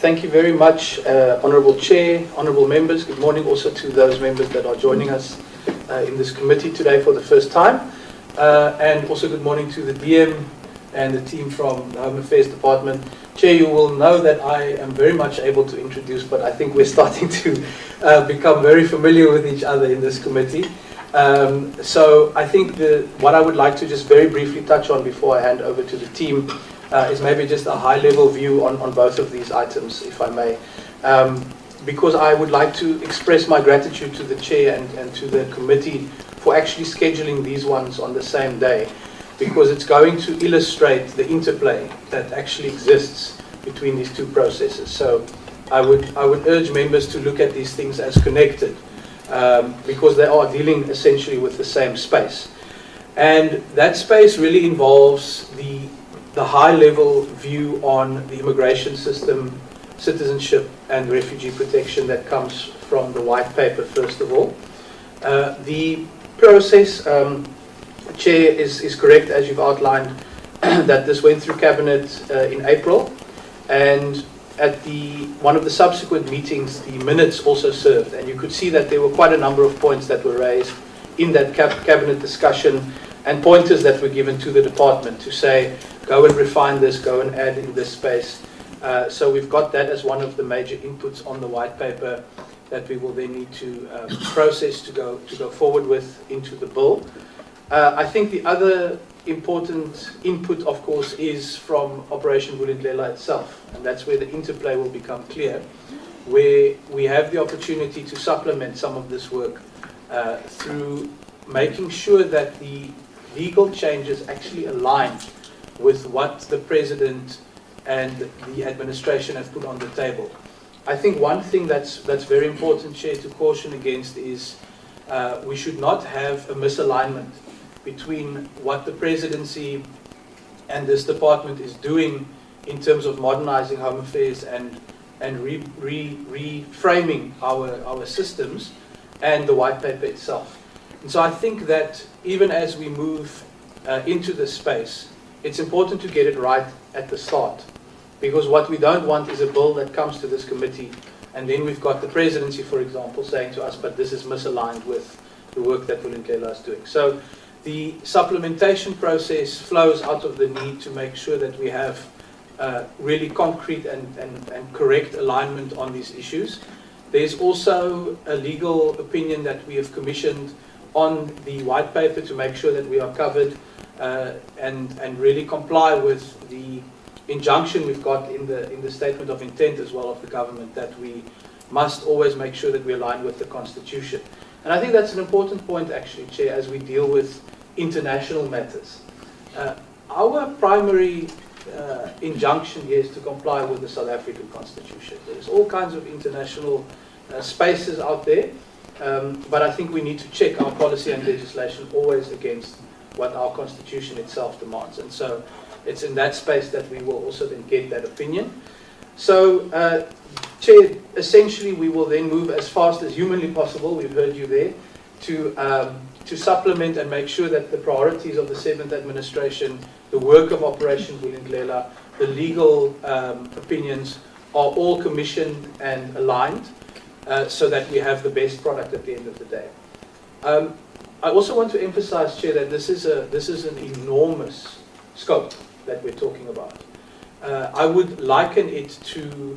Thank you very much, Honourable Chair, Honourable Members. Good morning also to those members that are joining us in this committee today for the first time. And also good morning to the DM and the team from the Home Affairs Department. Chair, you will know that I am very much able to introduce, but I think we're starting to become very familiar with each other in this committee. So I think what I would like to just very briefly touch on before I hand over to the team is maybe just a high-level view on both of these items, if I may. Because I would like to express my gratitude to the Chair and to the committee for actually scheduling these ones on the same day, because it's going to illustrate the interplay that actually exists between these two processes. So I would urge members to look at these things as connected, because they are dealing essentially with the same space. And that space really involves the high-level view on the immigration system, citizenship and refugee protection that comes from the white paper, first of all. The process, Chair, is correct, as you've outlined, that this went through Cabinet in April, and at one of the subsequent meetings, the minutes also served, and you could see that there were quite a number of points that were raised in that Cabinet discussion and pointers that were given to the department to say, go and refine this, go and add in this space. So we've got that as one of the major inputs on the white paper that we will then need to process to go forward with into the bill. I think the other important input, of course, is from Operation Vulindlela itself, and that's where the interplay will become clear, where we have the opportunity to supplement some of this work through making sure that the legal changes actually align with what the President and the administration have put on the table. I think one thing that's very important, Chair, to caution against is we should not have a misalignment between what the Presidency and this department is doing in terms of modernizing Home Affairs and reframing our systems and the white paper itself. And so I think that even as we move into this space, it's important to get it right at the start, because what we don't want is a bill that comes to this committee and then we've got the Presidency, for example, saying to us, but this is misaligned with the work that Vulindlela is doing. So the supplementation process flows out of the need to make sure that we have really concrete and correct alignment on these issues. There's also a legal opinion that we have commissioned on the white paper to make sure that we are covered and really comply with the injunction we've got in the statement of intent as well of the government, that we must always make sure that we align with the Constitution. And I think that's an important point, actually, Chair, as we deal with international matters. Our primary injunction here is to comply with the South African Constitution. There's all kinds of international spaces out there, but I think we need to check our policy and legislation always against what our Constitution itself demands. And so it's in that space that we will also then get that opinion. So, Chair, essentially we will then move as fast as humanly possible, we've heard you there, to supplement and make sure that the priorities of the 7th Administration, the work of Operation Vulindlela, the legal opinions are all commissioned and aligned so that we have the best product at the end of the day. I also want to emphasize, Chair, that this is an enormous scope that we're talking about. I would liken it to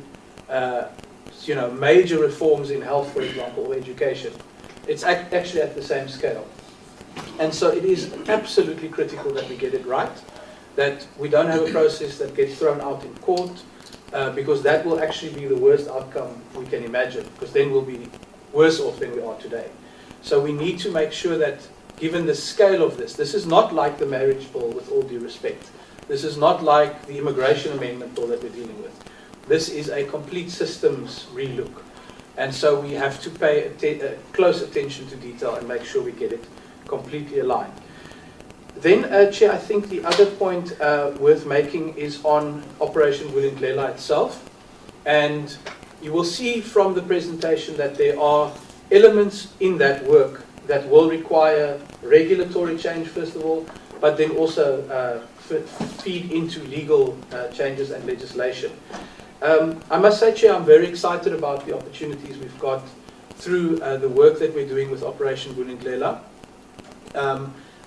major reforms in health, for example, or education. It's actually at the same scale. And so it is absolutely critical that we get it right, that we don't have a process that gets thrown out in court, because that will actually be the worst outcome we can imagine, because then we'll be worse off than we are today. So we need to make sure that, given the scale of this is not like the marriage bill, with all due respect. This is not like the immigration amendment bill that we're dealing with. This is a complete systems relook. And so we have to pay close attention to detail and make sure we get it completely aligned. Then, Chair, I think the other point worth making is on Operation Vulindlela itself. And you will see from the presentation that there are elements in that work that will require regulatory change, first of all, but then also feed into legal changes and legislation. I must say, Chair, I'm very excited about the opportunities we've got through the work that we're doing with Operation Vulindlela.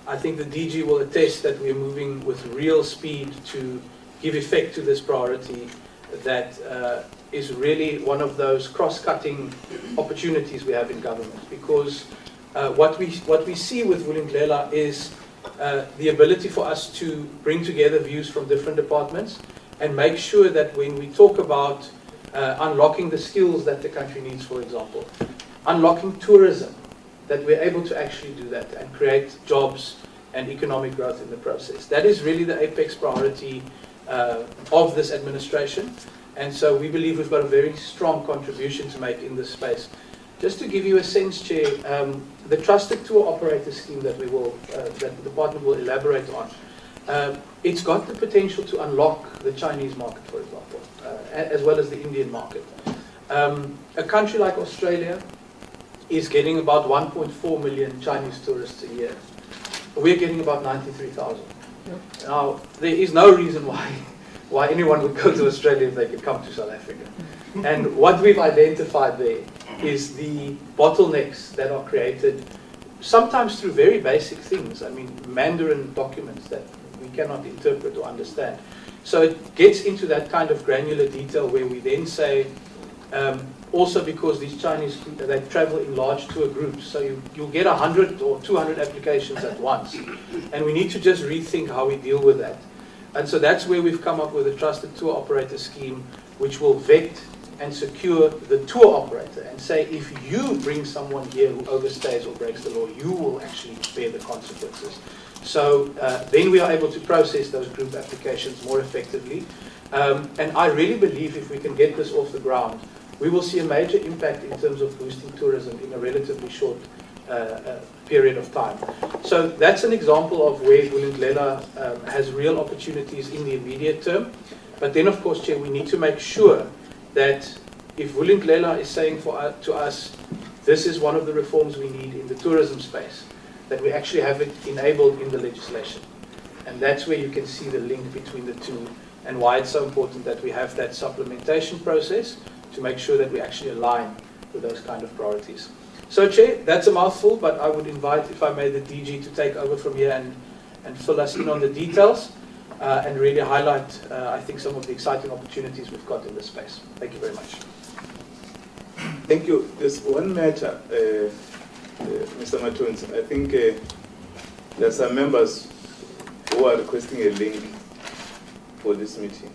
I think the DG will attest that we're moving with real speed to give effect to this priority that is really one of those cross-cutting opportunities we have in government, because what we see with Vulindlela is the ability for us to bring together views from different departments and make sure that when we talk about unlocking the skills that the country needs, for example, unlocking tourism, that we're able to actually do that and create jobs and economic growth in the process. That is really the apex priority of this administration. And so we believe we've got a very strong contribution to make in this space. Just to give you a sense, Chair, the trusted tour operator scheme that that the department will elaborate on, it's got the potential to unlock the Chinese market, for example, as well as the Indian market. A country like Australia is getting about 1.4 million Chinese tourists a year. We're getting about 93,000. Now, there is no reason why anyone would go to Australia if they could come to South Africa. And what we've identified there is the bottlenecks that are created, sometimes through very basic things. I mean, Mandarin documents that we cannot interpret or understand. So it gets into that kind of granular detail where we then say, also because these Chinese, they travel in large tour groups, so you'll get 100 or 200 applications at once. And we need to just rethink how we deal with that. And so that's where we've come up with a trusted tour operator scheme, which will vet and secure the tour operator and say, if you bring someone here who overstays or breaks the law, you will actually bear the consequences. So then we are able to process those group applications more effectively. And I really believe if we can get this off the ground, we will see a major impact in terms of boosting tourism in a relatively short period of time. So that's an example of where Vulindlela has real opportunities in the immediate term. But then, of course, Chair, we need to make sure that if Vulindlela is saying to us, this is one of the reforms we need in the tourism space, that we actually have it enabled in the legislation. And that's where you can see the link between the two and why it's so important that we have that supplementation process to make sure that we actually align with those kind of priorities. So, Chair, that's a mouthful, but I would invite, if I may, the DG to take over from here and fill us in on the details and really highlight, I think, some of the exciting opportunities we've got in this space. Thank you very much. Thank you. There's one matter, Mr. Matuns. I think there are some members who are requesting a link for this meeting.